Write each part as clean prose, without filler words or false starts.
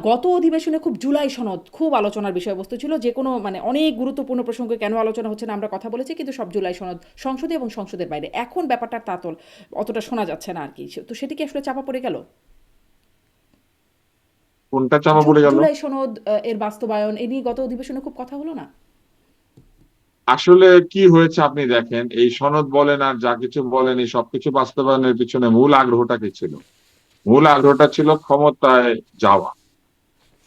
গত অধিবেশনে খুব জুলাই সনদ খুব আলোচনার বিষয়বস্তু ছিল, যে কোনো মানে অনেক গুরুত্বপূর্ণ প্রসঙ্গে কেন আলোচনা হচ্ছে না আমরা কথা বলেছি, কিন্তু সব জুলাই সনদ সংসদে এবং সংসদের বাইরে। এখন ব্যাপারটার তাতল অতটা শোনা যাচ্ছে না আর কি। তো সেটা কি আসলে চাপা পড়ে গেল? কোনটা চাপা পড়ে গেল? জুলাই সনদ এর বাস্তবায়ন এ নিয়ে গত অধিবেশনে খুব কথা হলো না? আসলে কি হয়েছে আপনি দেখেন, এই সনদ বলেন আর যা কিছু বলেন, এই সবকিছু বাস্তবায়নের পিছনে মূল আগ্রহটা কি ছিল? মূল আগ্রহটা ছিল ক্ষমতায় যাওয়া।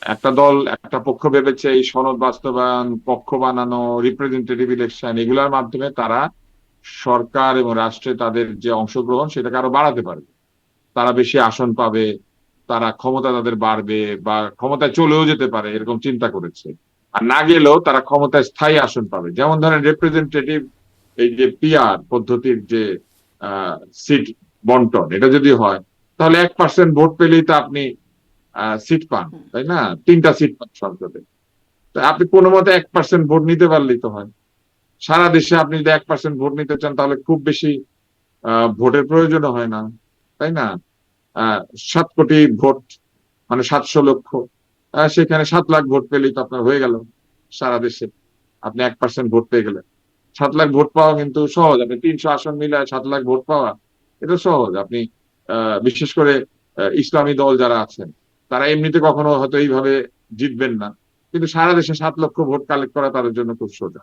একটা দল, একটা পক্ষ ভেবেছে এই সনদ বাস্তবায়ন, পক্ষ বানানো, রিপ্রেজেন্টেটিভ ইলেকশন, এগুলোর মাধ্যমে তারা সরকার এবং রাষ্ট্রে তাদের যে অংশগ্রহণ সেটাকে আরো বাড়াতে পারবে। তারা বেশি আসন পাবে, তারা ক্ষমতা তাদের বাড়বে, বা ক্ষমতায় চলেও যেতে পারে এরকম চিন্তা করেছে। আর না গেলেও তারা ক্ষমতায় স্থায়ী আসন পাবে। যেমন ধরেন রিপ্রেজেন্টেটিভ, এই যে পিআর পদ্ধতির যে সিট বন্টন, এটা যদি হয় তাহলে 1% ভোট পেলেই তো আপনি সিট পান, হুম। তাই না? 3টা সিট পান সংসদে। তো আপনি কোনো মতে 1% ভোট নিতে পারলেই তো হয়। সারা দেশে আপনি যদি 1% ভোট নিতে চান তাহলে খুব বেশি ভোটের প্রয়োজন হয় না, তাই না? আহ 7 কোটি ভোট মানে 700 লক্ষ, সেখানে 7 লাখ ভোট পেলেই তো আপনার হয়ে গেল সারা দেশে। আপনি 1% ভোট পেয়ে গেলেন। 7 লাখ ভোট পাওয়া কিন্তু সহজ। আপনি 300 আসন মিলে 7 লাখ ভোট পাওয়া, এটা সহজ। আপনি বিশেষ করে ইসলামী দল যারা আছেন, তারা এমনিতে কখনো হয়তো এইভাবে জিতবেন না, কিন্তু সারা দেশে 7 লক্ষ ভোট কালেক্ট করা তাদের জন্য খুব সোজা।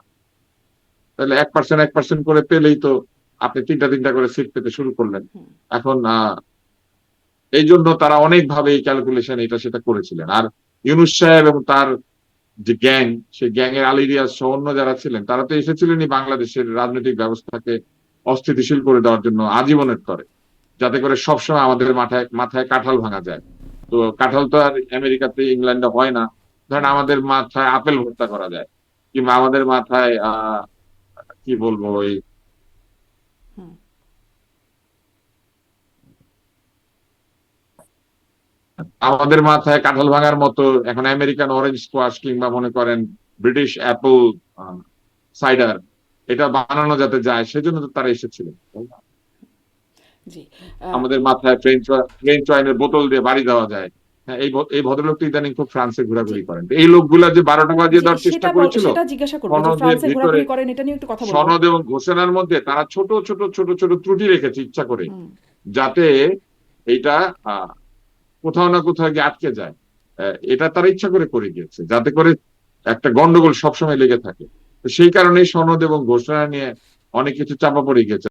তাহলে 1% 1% করে পেলেই তো আপনি 3টা 3টা করে সিট পেতে শুরু করলেন। হুম। এখন এই জন্য তারা অনেকভাবে এই ক্যালকুলেশন এটা সেটা করেছিলেন। আর ইউনূস সাহেব এবং তার যে গ্যাং, সেই গ্যাং এর আলী রিয়াজ সহ অন্য যারা ছিলেন, তারা তো এসেছিলেনই বাংলাদেশের রাজনৈতিক ব্যবস্থাকে অস্থিতিশীল করে দেওয়ার জন্য আজীবনের তরে, যাতে করে সবসময় আমাদের মাথায় মাথায় কাঁঠাল ভাঙা যায়। তো কাঁঠাল তো আর আমেরিকাতে ইংল্যান্ডে হয় না। ধরেন হুম। আমাদের মাথায় আপেল ভর্তা করা যায়, কিংবা আমাদের মাথায় কি বলবো ওই হুম। আমাদের মাথায় কাঁঠাল ভাঙার মতো এখন আমেরিকান অরেঞ্জ স্কোয়াশ, কিংবা মনে করেন ব্রিটিশ অ্যাপল সাইডার, এটা বানানো যাতে যায় সেজন্য তো তারা এসেছিলেন। জি। আহ, আমাদের মাথায় ফ্রেঞ্চ ওয়াইনের বোতল দিয়ে বাড়ি দেওয়া যায়। হ্যাঁ, এই ভদ্রলোকটি ইদানিং খুব ফ্রান্সে জি। ঘোরাঘুরি করেন। তো এই লোকগুলা যে 12টা বাজিয়ে জি, দেওয়ার চেষ্টা করেছিল সেটা জিজ্ঞাসা করব যে সনদের ফ্রান্সে ভিতরে, ঘোরাঘুরি করেন, এটা নিয়ে একটু কথা বলবো। সনদ এবং ঘোষণার মধ্যে তারা ছোট ছোট ছোট ছোট ত্রুটি রেখেছে ইচ্ছা করে, হুম। যাতে এইটা কোথাও না কোথাও গিয়ে আটকে যায়। এটা তারা ইচ্ছা করে করে গিয়েছে, যাতে করে একটা গন্ডগোল সবসময় লেগে থাকে। তো সেই কারণেই সনদ এবং ঘোষণা নিয়ে অনেক কিছু চাপা পড়ে গেছে।